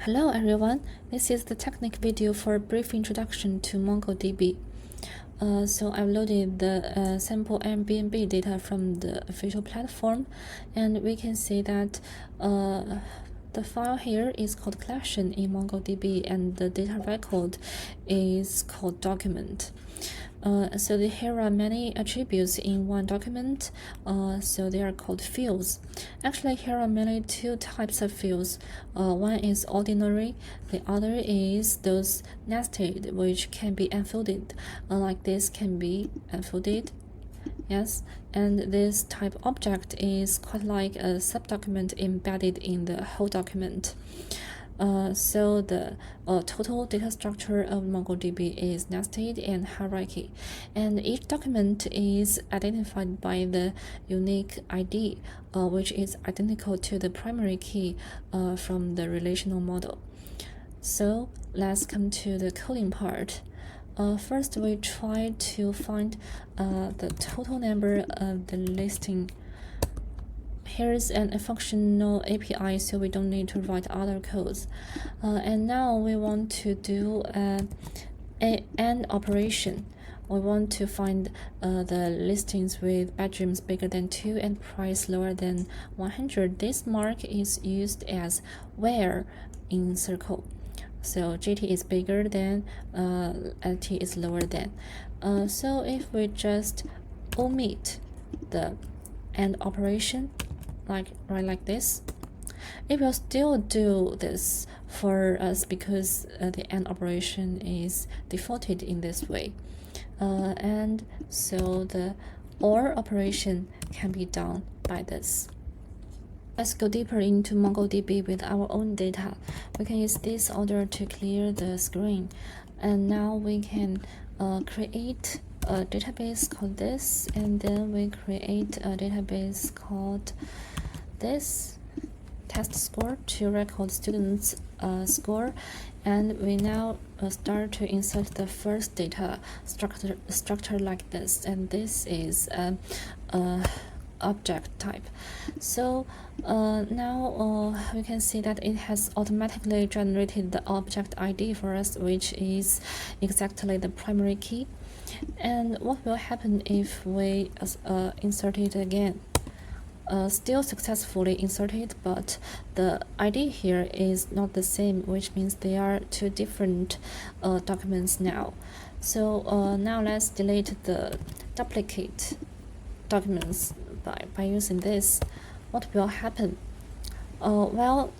Hello everyone, this is the technique video for a brief introduction to MongoDB. So I've loaded the sample Airbnb data from the official platform, and we can see that the file here is called collection in MongoDB, and the data record is called document. So here are many attributes in one document, so they are called fields. Actually, here are mainly two types of fields. One is ordinary, the other is those nested, which can be unfolded. Like this can be unfolded. Yes, and this type object is quite like a subdocument embedded in the whole document. So the total data structure of MongoDB is nested and hierarchy, and each document is identified by the unique ID, which is identical to the primary key from the relational model. So let's come to the coding part. First, we try to find the total number of the listing. Here's a functional API, so we don't need to write other codes. And now we want to do an AND operation. We want to find the listings with bedrooms bigger than 2 and price lower than 100. This mark is used as where in circle. So GT is bigger than, LT is lower than. So if we just omit the AND operation, like this, it will still do this for us because the AND operation is defaulted in this way. And so the OR operation can be done by this. Let's go deeper into MongoDB with our own data. We can use this order to clear the screen. And now we can create a database called this, and then we create a database called this test score to record students' score, and we now start to insert the first data structure like this, and this is object type. So now we can see that it has automatically generated the object ID for us, which is exactly the primary key. And what will happen if we insert it again? Still successfully inserted, but the ID here is not the same, which means they are two different documents now. So now let's delete the duplicate documents by using this. What will happen? Well,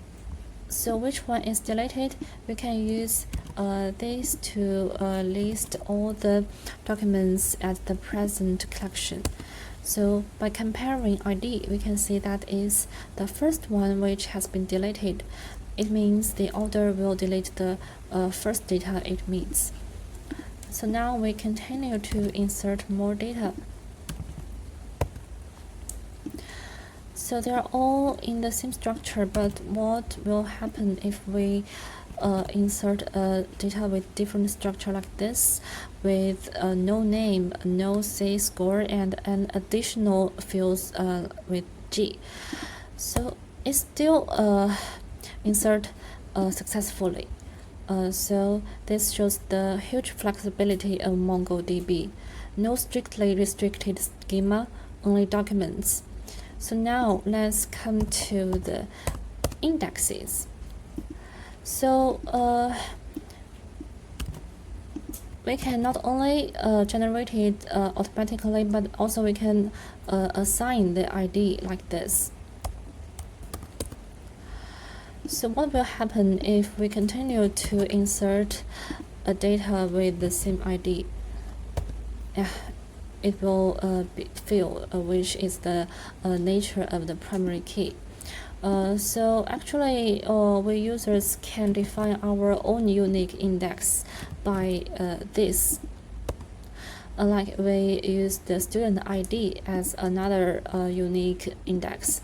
so which one is deleted? We can use this to list all the documents at the present collection. So by comparing ID, we can see that is the first one which has been deleted. It means the order will delete the first data it meets. So now we continue to insert more data. So they are all in the same structure, but what will happen if we insert data with different structure like this, with no name, no C score, and an additional fields with G? So it still insert successfully. So this shows the huge flexibility of MongoDB. No strictly restricted schema, only documents. So now let's come to the indexes. So we can not only generate it automatically, but also we can assign the ID like this. So what will happen if we continue to insert a data with the same ID? It will be filled, which is the nature of the primary key. So actually, we users can define our own unique index by this. Like we use the student ID as another unique index.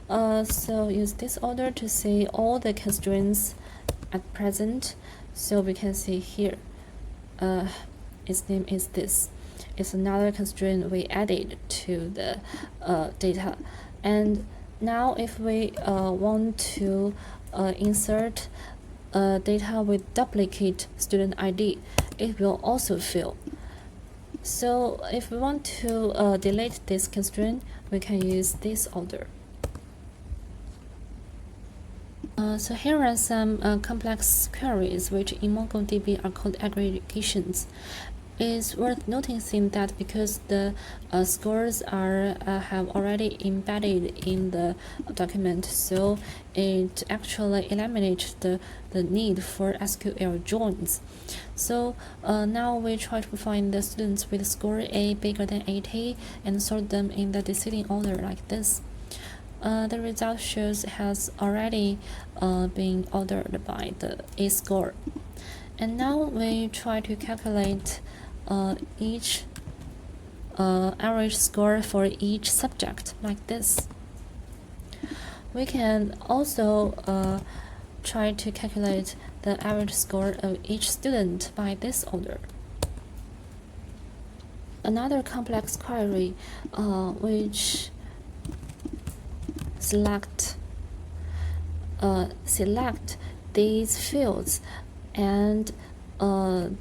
So use this order to see all the constraints at present. So we can see here, its name is this. It's another constraint we added to the data. And now if we want to insert data with duplicate student ID, it will also fail. So if we want to delete this constraint, we can use this order. So here are some complex queries which in MongoDB are called aggregations. It's worth noticing that because the scores are have already embedded in the document, so it actually eliminates the need for SQL joins. So now we try to find the students with score A bigger than 80 and sort them in the descending order like this. The result shows has already been ordered by the A score. And now we try to calculate each average score for each subject like this. We can also try to calculate the average score of each student by this order. Another complex query which select these fields and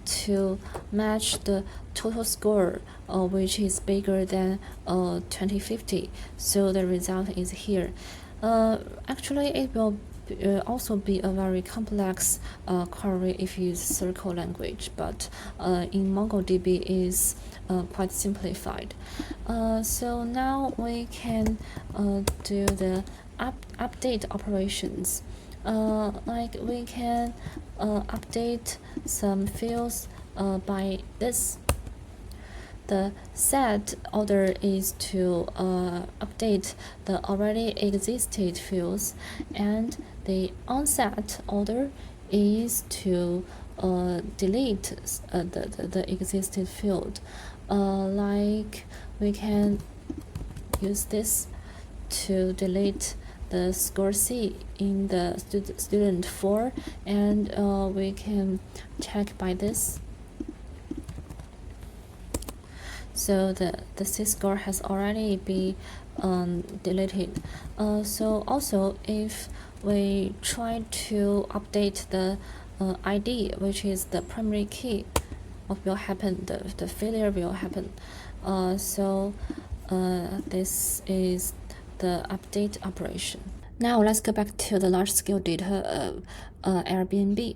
to match the total score which is bigger than 2050. So the result is here. Actually, it will also be a very complex query if you use circle language, but in MongoDB is quite simplified. So now we can do the update operations. Like we can update some fields by this. The set order is to update the already existed fields, and the onset order is to delete the existing field. Like we can use this to delete the score C in the student 4, and we can check by this. So the C score has already been deleted. So also if we try to update the ID, which is the primary key, what will happen? The failure will happen. So this is the update operation. Now let's go back to the large-scale data of Airbnb.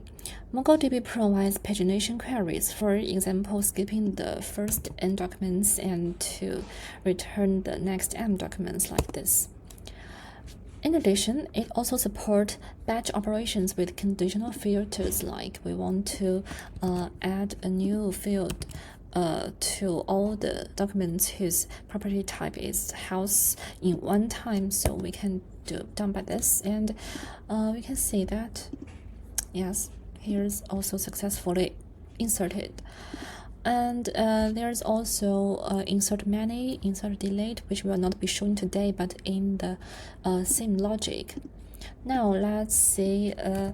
MongoDB provides pagination queries, for example, skipping the first n documents and to return the next m documents like this. In addition, it also supports batch operations with conditional filters, like we want to add a new field to all the documents whose property type is house in one time, so we can do done by this, and we can see that yes, here's also successfully inserted. And there's also insert many, insert delete, which will not be shown today, but in the same logic. Now let's see a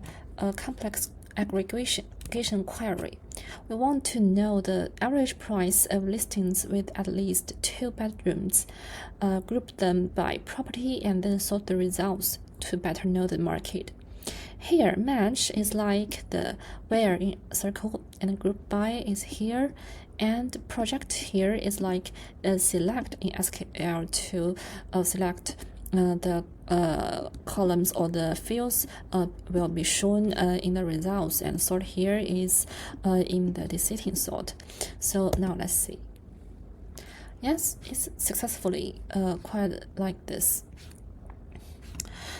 complex aggregation query. We want to know the average price of listings with at least 2 bedrooms, group them by property, and then sort the results to better know the market. Here, match is like the where in circle, and group by is here, and project here is like select in SQL to select the columns or the fields will be shown in the results, and sort here is in the descending sort. So now let's see. Yes, it's successfully quite like this.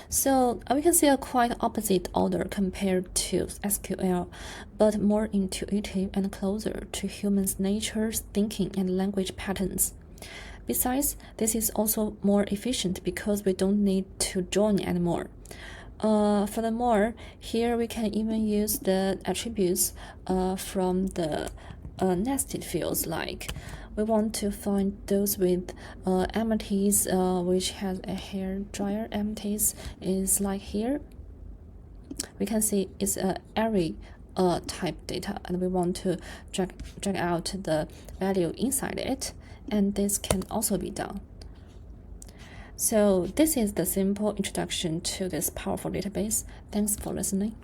So we can see a quite opposite order compared to SQL, but more intuitive and closer to humans' natures, thinking, and language patterns. Besides, this is also more efficient because we don't need to join anymore. Furthermore, here we can even use the attributes from the nested fields, like we want to find those with empties which has a hair dryer empties is like here. We can see it's a array type data, and we want to drag out the value inside it, and this can also be done. So this is the simple introduction to this powerful database. Thanks for listening.